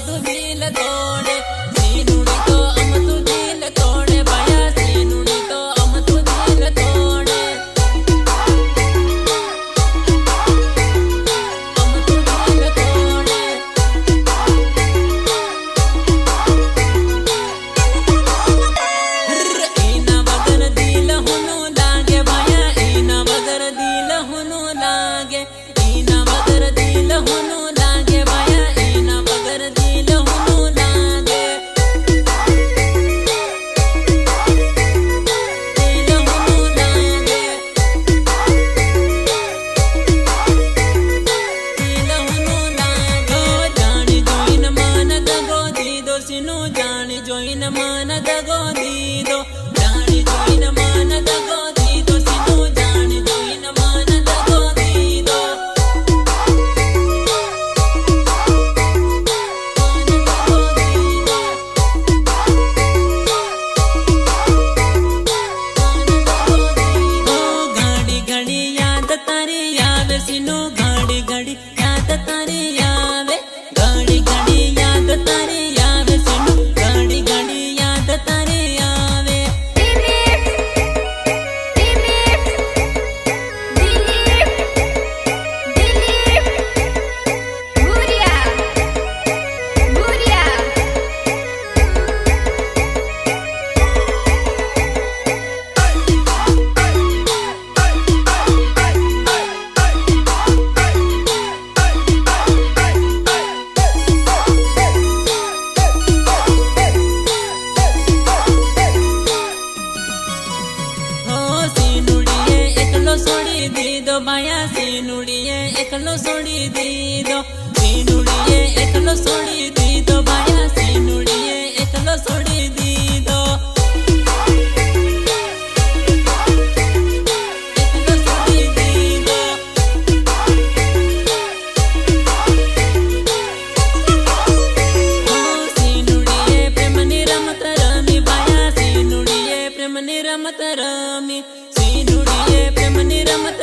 तू दिल तोड़े सीनुड़ी तो तू दिल तोड़े भया सीनुड़ी तो तू दिल तोड़े तू दिल तोड़े इना बगर दिल हुनु लागे भया इना बगर दिल हुनु लागे इना बगर दिल हुनु लागे भया इना बगर दिल हुनु लागे दिल हुनु लागे दिल हुनु लागे जानी जोइन मान दगो दीदो सिनु जानी जोइन मान दगो दीदो जानी जोइन मान दगो दीदो सिनु जानी जोइन मान दगो दीदो घड़ी घड़ी याद तारी आवे सिनु घड़ी घड़ी याद तारी आवे घड़ी घड़ी याद तारी आवे सिनु घड़ी घड़ी याद तारी आवे सोड़ी दीदो भया सीनुड़िए एकलो सोड़ी दीदो सीनुड़िए एकलो सोड़ी दीदो भया सीनुड़िए एकलो सोड़ी दीदो एकलो सोड़ी दीदो सीनुड़िए प्रेम निरमत रमी भया सीनुड़िए प्रेम निरमत रमी सीनुड़िए प्रेम निरमत